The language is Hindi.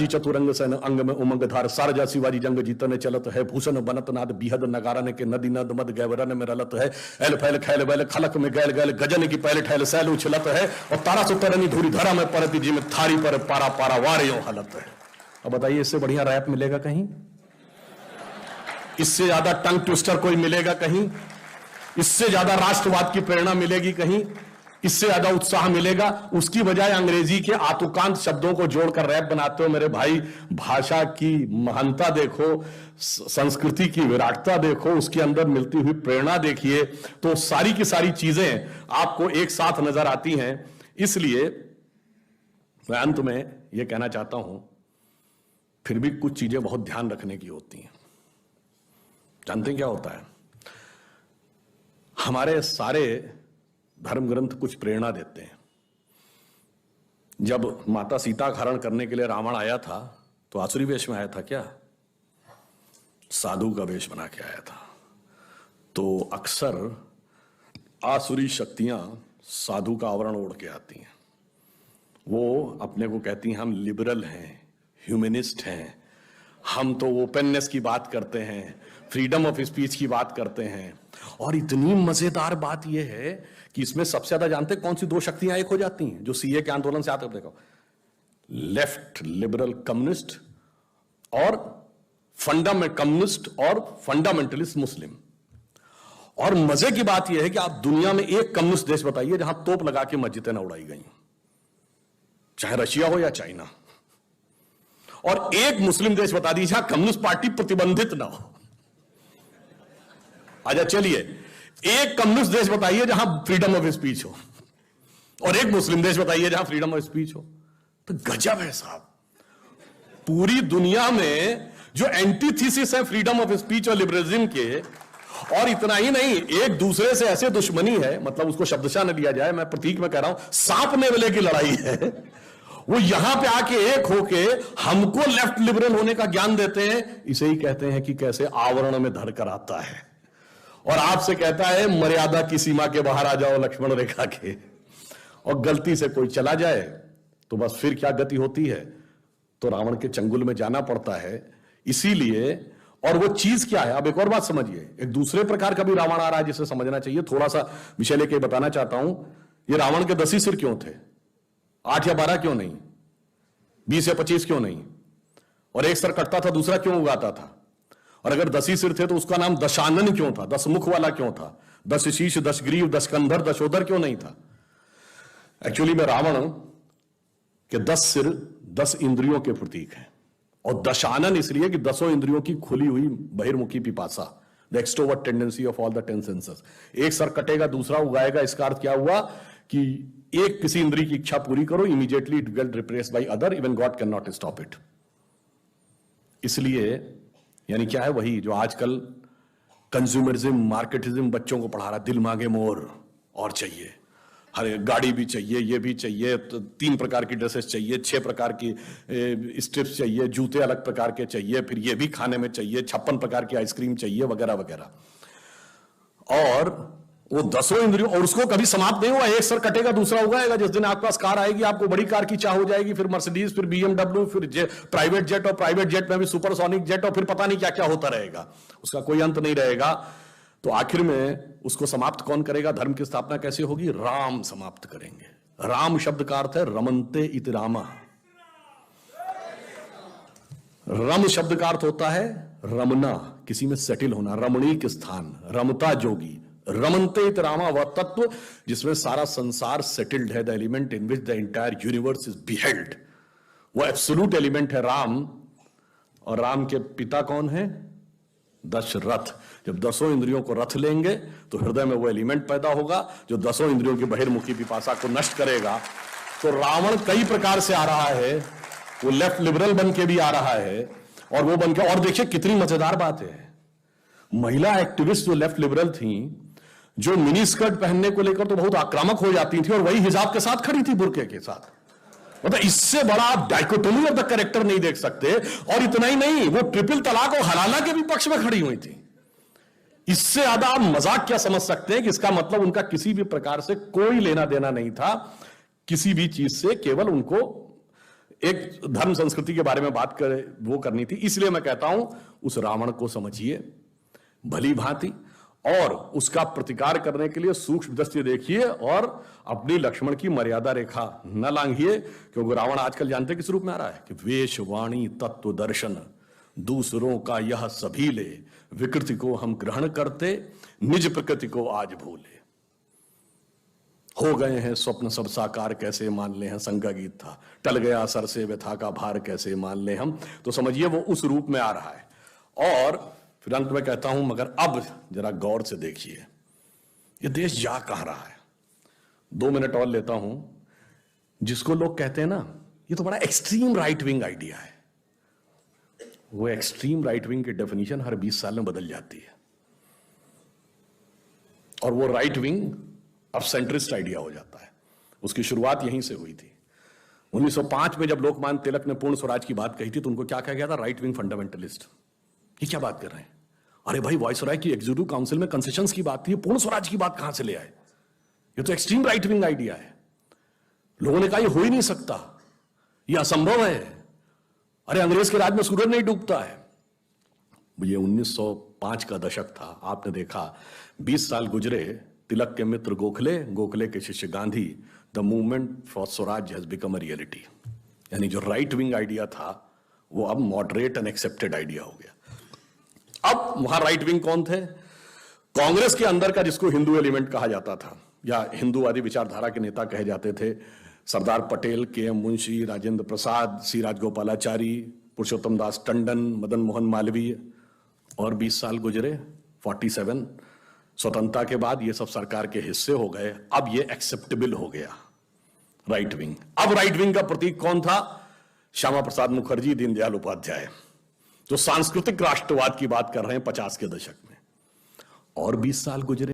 सयाजी चतुरंग सैन अंग में उमंग धार सारजा शिवाजी जंग जीतने चलत है भूषण बनत नाद बिहद नगारन के नदी नद मद गैवरन में रलत है एल फैल खैल बैल खलक में गैल गैल गजन की पहले ठैल सैल उछलत है और तारा सुतरनी धूरी धरा में परती जी में थारी पर पारा पारा वारियों हलत है। अब बताइए इससे बढ़िया रैप मिलेगा कहीं? इससे ज्यादा टंग ट्विस्टर कोई मिलेगा कहीं? इससे ज्यादा राष्ट्रवाद की प्रेरणा मिलेगी कहीं? इससे ज्यादा उत्साह मिलेगा? उसकी बजाय अंग्रेजी के आतुकांत शब्दों को जोड़कर रैप बनाते हो। मेरे भाई, भाषा की महानता देखो, संस्कृति की विराटता देखो, उसके अंदर मिलती हुई प्रेरणा देखिए, तो सारी की सारी चीजें आपको एक साथ नजर आती हैं। इसलिए मैं अंत में यह कहना चाहता हूं, फिर भी कुछ चीजें बहुत ध्यान रखने की होती हैं। जानते हैं क्या होता है? हमारे सारे धर्म ग्रंथ कुछ प्रेरणा देते हैं। जब माता सीता का हरण करने के लिए रावण आया था तो आसुरी वेश में आया था क्या? साधु का वेश बना के आया था। तो अक्सर आसुरी शक्तियां साधु का आवरण ओढ़ के आती हैं। वो अपने को कहती हैं हम लिबरल हैं, ह्यूमनिस्ट हैं, हम तो ओपननेस की बात करते हैं, फ्रीडम ऑफ स्पीच की बात करते हैं। और इतनी मजेदार बात यह है कि इसमें सबसे ज्यादा जानते कौन सी दो शक्तियां एक हो जाती हैं जो सीए के आंदोलन से आते हैं? देखो, लेफ्ट लिबरल कम्युनिस्ट और कम्युनिस्ट और फंडामेंटलिस्ट मुस्लिम। और मजे की बात यह है कि आप दुनिया में एक कम्युनिस्ट देश बताइए जहां तोप लगा के मस्जिदें ना उड़ाई गई, चाहे रशिया हो या चाइना। और एक मुस्लिम देश बता दीजिए जहां कम्युनिस्ट पार्टी प्रतिबंधित ना हो। अच्छा चलिए, एक कम्युनिस्ट देश बताइए जहां फ्रीडम ऑफ स्पीच हो, और एक मुस्लिम देश बताइए जहां फ्रीडम ऑफ स्पीच हो। तो गजब है साहब। पूरी दुनिया में जो एंटीथीसिस है फ्रीडम ऑफ स्पीच और लिबरलिज्म के, और इतना ही नहीं, एक दूसरे से ऐसे दुश्मनी है, मतलब उसको शब्दशः न लिया जाए, मैं प्रतीक में कह रहा हूं, सांप नेवले की लड़ाई है। वो यहां पे आके एक होके हमको लेफ्ट लिबरल होने का ज्ञान देते हैं। इसे ही कहते हैं कि कैसे आवरण में धड़कर आता है और आपसे कहता है मर्यादा की सीमा के बाहर आ जाओ लक्ष्मण रेखा के। और गलती से कोई चला जाए तो बस फिर क्या गति होती है? तो रावण के चंगुल में जाना पड़ता है। इसीलिए, और वो चीज क्या है, अब एक और बात समझिए, एक दूसरे प्रकार का भी रावण आ रहा है जिसे समझना चाहिए। थोड़ा सा विषय लेके बताना चाहता हूं। ये रावण के 10 ही सिर क्यों थे? 8 या 12 क्यों नहीं? 20 या 25 क्यों नहीं? और एक सर कटता था, दूसरा क्यों उगाता था? और अगर 10 ही सिर थे तो उसका नाम दशानन क्यों था? 10 मुख वाला क्यों था? 10 शीश, 10 ग्रीव, 10 कंधर, 10 उदर क्यों नहीं था? एक्चुअली में रावण के 10 सिर 10 इंद्रियों के प्रतीक हैं, और दशानन इसलिए कि 10 इंद्रियों की खुली हुई बहिर्मुखी पिपासा, the extrovert tendency of all the 10 senses. एक सर कटेगा, दूसरा उगाएगा। इसका अर्थ क्या हुआ कि एक किसी इंद्रिय की इच्छा पूरी करो, immediately it will replace by other, even God can not stop it. इसलिए यानी क्या है, वही जो आजकल कंज्यूमरिज्म, मार्केटिज्म बच्चों को पढ़ा रहा, दिल मांगे मोर और चाहिए, हर गाड़ी भी चाहिए, ये भी चाहिए, तो 3 प्रकार की ड्रेसेस चाहिए, 6 प्रकार की स्ट्रिप्स चाहिए, जूते अलग प्रकार के चाहिए, फिर ये भी खाने में चाहिए, 56 प्रकार की आइसक्रीम चाहिए, वगैरह वगैरह। और वो 10 इंद्रियों, और उसको कभी समाप्त नहीं हुआ। एक सर कटेगा, दूसरा उगाएगा। जिस दिन आपके पास कार आएगी, आपको बड़ी कार की चाह हो जाएगी, फिर मर्सिडीज, फिर BMW, फिर प्राइवेट जेट, और प्राइवेट जेट में भी सुपरसोनिक जेट, और फिर पता नहीं क्या क्या होता रहेगा, उसका कोई अंत नहीं रहेगा। तो आखिर में उसको समाप्त कौन करेगा? धर्म की स्थापना कैसे होगी? राम समाप्त करेंगे। राम शब्द का अर्थ है रमन्ते इति रामा। रम शब्द का अर्थ होता है रमना, किसी में सेटिल होना, रमणीक स्थान, रमता जोगी। रमन्ते इति रामा वह तत्व जिसमें सारा संसार सेटिल्ड है, the element in which the entire universe is beheld. वो एब्सोल्यूट एलिमेंट है राम। और राम के पिता कौन है? दशरथ। जब 10 इंद्रियों को रथ लेंगे तो हृदय में वो एलिमेंट पैदा होगा जो 10 इंद्रियों की बहिर्मुखी पिपासा को नष्ट करेगा। तो रावण कई प्रकार से आ रहा है, वो लेफ्ट लिबरल बन के भी आ रहा है, और वो बन के, और देखिए कितनी मजेदार बात है, महिला एक्टिविस्ट जो लेफ्ट लिबरल थी, जो मिनी स्कर्ट पहनने को लेकर तो बहुत आक्रामक हो जाती थी, और वही हिजाब के साथ खड़ी थी, बुर्के के साथ। मतलब इससे बड़ा आप डाइकोटोमी ऑफ द कैरेक्टर नहीं देख सकते। और इतना ही नहीं, वो ट्रिपल तलाक और हलाला के भी पक्ष में खड़ी हुई थी। इससे ज्यादा आप मजाक क्या समझ सकते हैं कि इसका मतलब उनका किसी भी प्रकार से कोई लेना देना नहीं था किसी भी चीज से, केवल उनको एक धर्म संस्कृति के बारे में बात कर वो करनी थी, इसलिए मैं कहता हूं उस रावण को समझिए भली भांति और उसका प्रतिकार करने के लिए सूक्ष्म दृष्टि देखिए और अपनी लक्ष्मण की मर्यादा रेखा न लांघिए, क्योंकि रावण आजकल जानते किस रूप में आ रहा है कि वेश वाणी तत्व दर्शन दूसरों का यह सभी ले, विकृति को हम ग्रहण करते निज प्रकृति को आज भूले। हो गए हैं स्वप्न सब साकार कैसे मान ले, हैं संग का गीत था, टल गया सर से व्यथा का भार कैसे मान ले हम। तो समझिए वो उस रूप में आ रहा है। और फिर अंत में कहता हूं मगर अब जरा गौर से देखिए ये देश जा कहां रहा है। 2 मिनट और लेता हूं। जिसको लोग कहते हैं ना ये तो बड़ा एक्सट्रीम राइट विंग आइडिया है, वो एक्सट्रीम राइट विंग की डेफिनेशन हर 20 साल में बदल जाती है और वो राइट विंग अब सेंट्रिस्ट आइडिया हो जाता है। उसकी शुरुआत यहीं से हुई थी। 1905 में जब लोकमान्य तिलक ने पूर्ण स्वराज की बात कही थी तो उनको क्या कहा गया था? Right wing fundamentalist. ये क्या बात कर रहे हैं? अरे भाई वायसराय की एग्जीक्यूटिव काउंसिल में कंसेशंस की बात थी, पूर्ण स्वराज की बात कहां से ले आए? ये तो एक्सट्रीम राइट विंग आइडिया है। लोगों ने कहा ये हो ही नहीं सकता, ये असंभव है। अरे अंग्रेज के राज में सूरज नहीं डूबता है। ये 1905 का दशक था। आपने देखा 20 साल गुजरे, तिलक के मित्र गोखले, गोखले के शिष्य Gandhi, the movement for Swaraj has become a reality. यानी जो राइट विंग आइडिया था वो अब मॉडरेट एंड एक्सेप्टेड आइडिया हो गया। अब वहां राइट विंग कौन थे? कांग्रेस के अंदर का जिसको हिंदू एलिमेंट कहा जाता था या हिंदूवादी विचारधारा के नेता कहे जाते थे, सरदार पटेल, के.एम. मुंशी, राजेंद्र प्रसाद, सी राजगोपालाचारी, पुरुषोत्तम दास टंडन, मदन मोहन मालवीय। और 20 साल गुजरे, 47 स्वतंत्रता के बाद ये सब सरकार के हिस्से हो गए। अब ये एक्सेप्टेबल हो गया राइट विंग। अब राइट विंग का प्रतीक कौन था? श्यामा प्रसाद मुखर्जी, दीनदयाल उपाध्याय, जो सांस्कृतिक राष्ट्रवाद की बात कर रहे हैं 50 के दशक में। और 20 साल गुजरे।